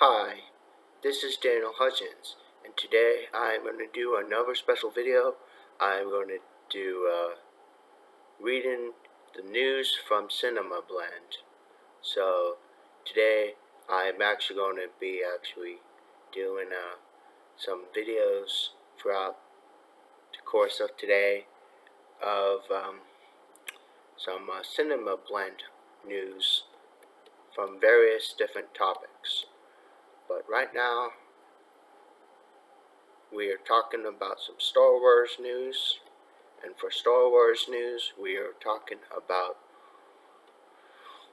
Hi, this is Daniel Hutchins, and today I'm going to do another special video. I'm going to do reading the news from Cinema Blend. So today I'm actually going to be doing some videos throughout the course of today of some Cinema Blend news from various different topics. But right now, we are talking about some Star Wars news, and for Star Wars news, we are talking about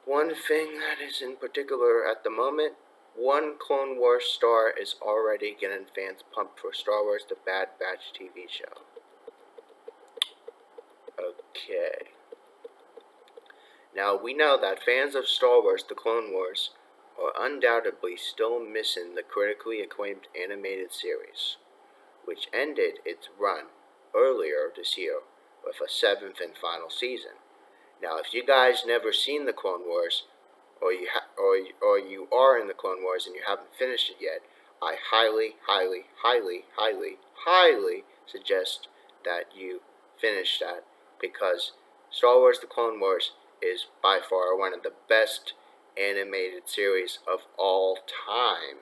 one thing that is in particular at the moment. One Clone Wars star is already getting fans pumped for Star Wars The Bad Batch TV show. Okay. Now, we know that fans of Star Wars The Clone Wars are undoubtedly still missing the critically acclaimed animated series, which ended its run earlier this year with a 7th and final season. Now, if you guys never seen the Clone Wars, or you are in the Clone Wars and you haven't finished it yet, I highly suggest that you finish that, because Star Wars The Clone Wars is by far one of the best animated series of all time.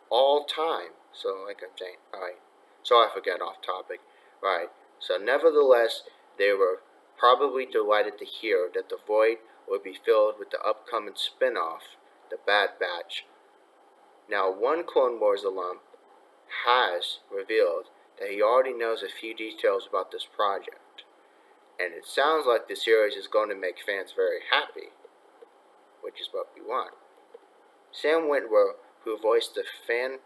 All time. So, like I'm saying, alright. So I forget off topic. Right. So nevertheless, they were probably delighted to hear that the void would be filled with the upcoming spin-off, The Bad Batch. Now, one Clone Wars alum has revealed that he already knows a few details about this project, and it sounds like the series is going to make fans very happy, which is what we want. Sam Witwer, who voiced the fan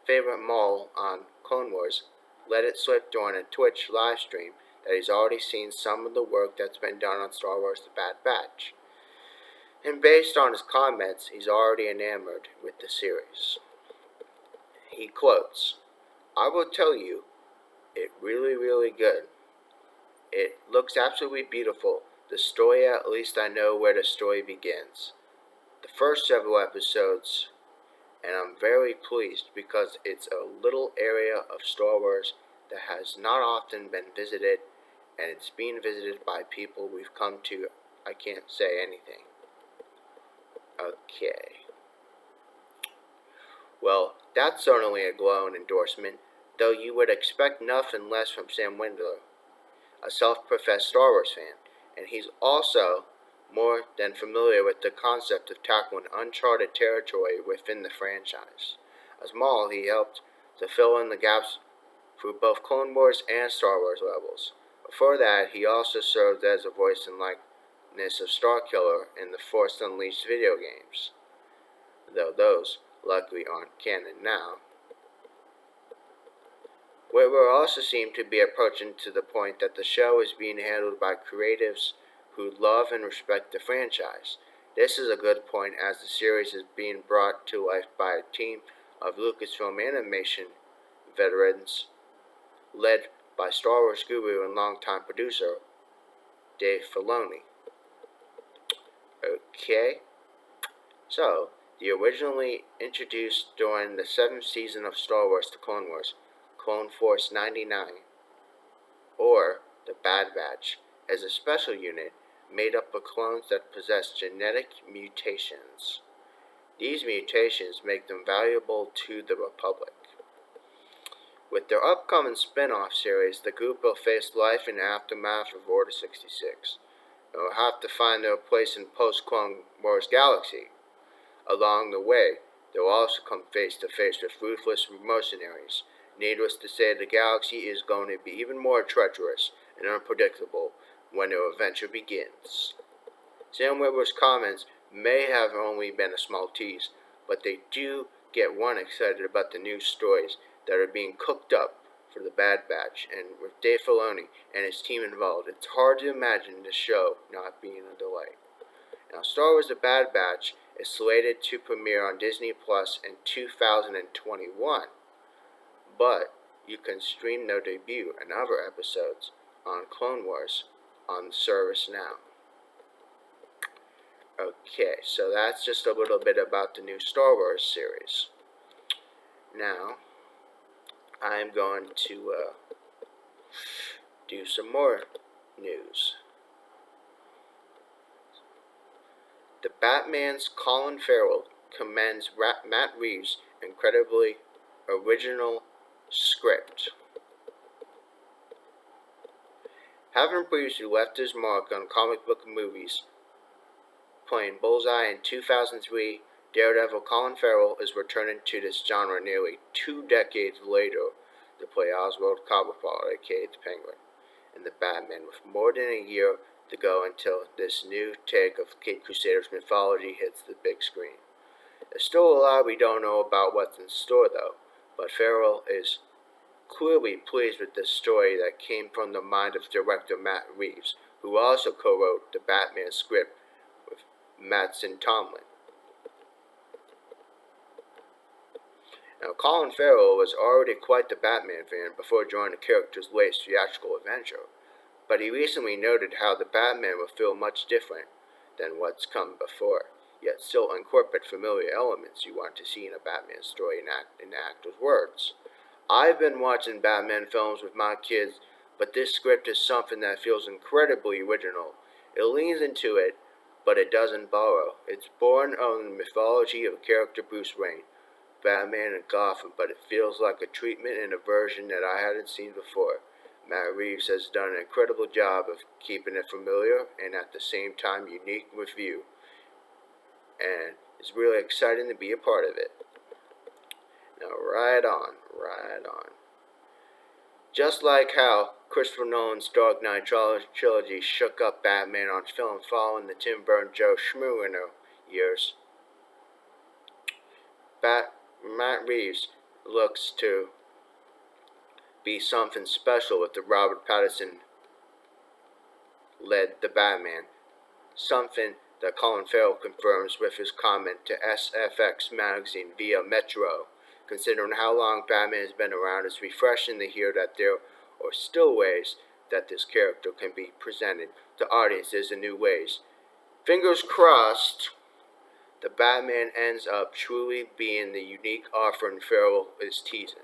favorite Maul on Clone Wars, let it slip during a Twitch live stream that he's already seen some of the work that's been done on Star Wars The Bad Batch. And based on his comments, he's already enamored with the series. He quotes, "I will tell you, it's really good. It looks absolutely beautiful. The story, at least I know where the story begins. The first several episodes, and I'm very pleased because it's a little area of Star Wars that has not often been visited, and it's being visited by people we've come to. I can't say anything." Okay. Well, that's certainly a glowing endorsement, though you would expect nothing less from Sam Witwer, a self-professed Star Wars fan, and he's also more than familiar with the concept of tackling uncharted territory within the franchise. As Maul, he helped to fill in the gaps through both Clone Wars and Star Wars levels. Before that, he also served as a voice and likeness of Starkiller in the Force Unleashed video games, though those luckily aren't canon now. Witwer also seemed to be approaching to the point that the show is being handled by creatives who love and respect the franchise. This is a good point, as the series is being brought to life by a team of Lucasfilm animation veterans led by Star Wars guru and longtime producer Dave Filoni. Okay, so the originally introduced during the 7th season of Star Wars The Clone Wars, Clone Force 99, or the Bad Batch, is a special unit made up of clones that possess genetic mutations. These mutations make them valuable to the Republic. With their upcoming spin-off series, the group will face life in the aftermath of Order 66, and will have to find their place in post-Clone Wars galaxy. Along the way, they will also come face to face with ruthless mercenaries. Needless to say, the galaxy is going to be even more treacherous and unpredictable when their adventure begins. Sam Witwer's comments may have only been a small tease, but they do get one excited about the new stories that are being cooked up for the Bad Batch, and with Dave Filoni and his team involved, it's hard to imagine the show not being a delight. Now, Star Wars The Bad Batch is slated to premiere on Disney Plus in 2021, but you can stream their debut and other episodes on Clone Wars on the service now. Okay, so that's just a little bit about the new Star Wars series. now I'm going to do some more news. The Batman's Colin Farrell commends Matt Reeves' incredibly original script. Having previously left his mark on comic book movies, playing Bullseye in 2003, Daredevil Colin Farrell is returning to this genre nearly 2 decades later to play Oswald Cobblepot, aka the Penguin, in the Batman, with more than a year to go until this new take of Cape Crusader's mythology hits the big screen. There's still a lot we don't know about what's in store, though, but Farrell is clearly pleased with this story that came from the mind of director Matt Reeves, who also co-wrote the Batman script with Mattson Tomlin. Now, Colin Farrell was already quite the Batman fan before joining the character's latest theatrical adventure, but he recently noted how the Batman will feel much different than what's come before, yet still incorporate familiar elements you want to see in a Batman story in the actor's words. I've been watching Batman films with my kids, but this script is something that feels incredibly original. It leans into it, but it doesn't borrow. It's born of the mythology of character Bruce Wayne, Batman, and Gotham, but it feels like a treatment and a version that I hadn't seen before. Matt Reeves has done an incredible job of keeping it familiar and at the same time unique with you, and it's really exciting to be a part of it. Now, right on. Just like how Christopher Nolan's Dark Knight trilogy shook up Batman on film following the Tim Burton Joe Schmo years, Matt Reeves looks to be something special with the Robert Pattinson led the Batman, something that Colin Farrell confirms with his comment to SFX magazine via Metro. Considering how long Batman has been around, it's refreshing to hear that there are still ways that this character can be presented to audiences in new ways. Fingers crossed, the Batman ends up truly being the unique offering Farrell is teasing.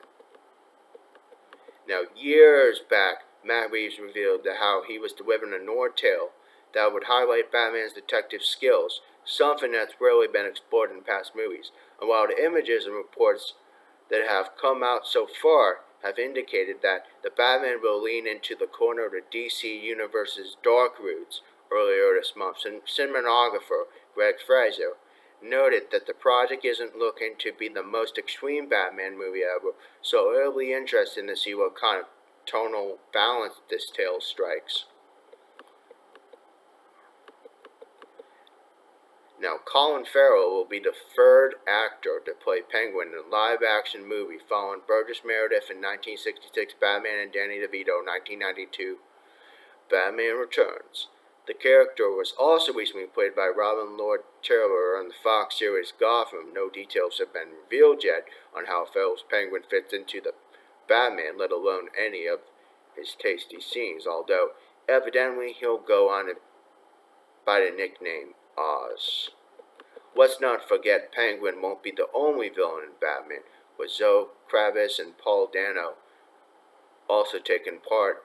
Now, years back, Matt Reeves revealed how he was delivering a noir tale that would highlight Batman's detective skills, something that's rarely been explored in past movies. And while the images and reports that have come out so far have indicated that the Batman will lean into the corner of the DC Universe's dark roots earlier this month, cinematographer Greg Fraser noted that the project isn't looking to be the most extreme Batman movie ever, so it'll be interesting to see what kind of tonal balance this tale strikes. Now, Colin Farrell will be the third actor to play Penguin in a live-action movie following Burgess Meredith in 1966, Batman and Danny DeVito in 1992. Batman Returns. The character was also recently played by Robin Lord Taylor on the Fox series Gotham. No details have been revealed yet on how Farrell's Penguin fits into the Batman, let alone any of his tasty scenes, although evidently he'll go on by the nickname Oz. Let's not forget Penguin won't be the only villain in Batman, with Zoe Kravitz and Paul Dano also taking part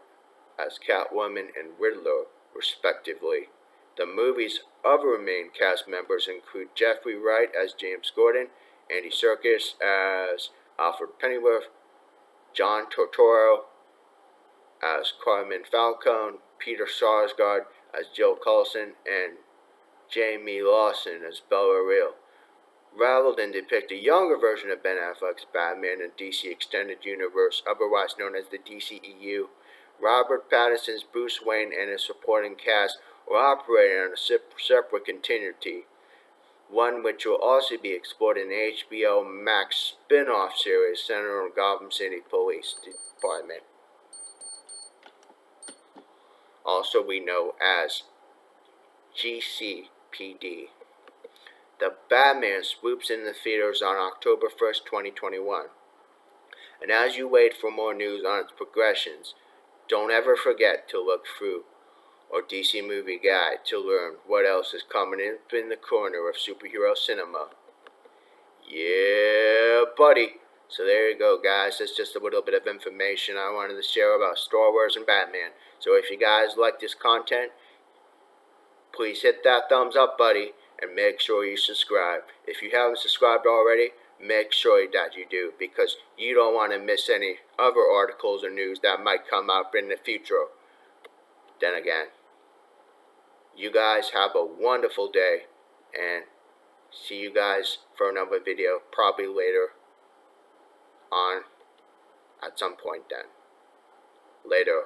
as Catwoman and Riddler, respectively. The movie's other main cast members include Jeffrey Wright as James Gordon, Andy Serkis as Alfred Pennyworth, John Turturro as Carmine Falcone, Peter Sarsgaard as Jill Coulson, and Jamie Lawson as Bella Real. Rather than depict a younger version of Ben Affleck's Batman in DC Extended Universe, otherwise known as the DCEU, Robert Pattinson's Bruce Wayne and his supporting cast are operating on a separate continuity, one which will also be explored in the HBO Max spin-off series centered on Gotham City Police Department, also we know as GCPD. The Batman swoops into theaters on October 1st, 2021. And as you wait for more news on its progressions, don't ever forget to look through our DC Movie Guide to learn what else is coming in the corner of superhero cinema. Yeah, buddy. So there you go, guys. That's just a little bit of information I wanted to share about Star Wars and Batman. So if you guys like this content, please hit that thumbs up, buddy, and make sure you subscribe. If you haven't subscribed already, make sure that you do, because you don't want to miss any other articles or news that might come up in the future. Then again, you guys have a wonderful day, and see you guys for another video, probably later on at some point then. Later.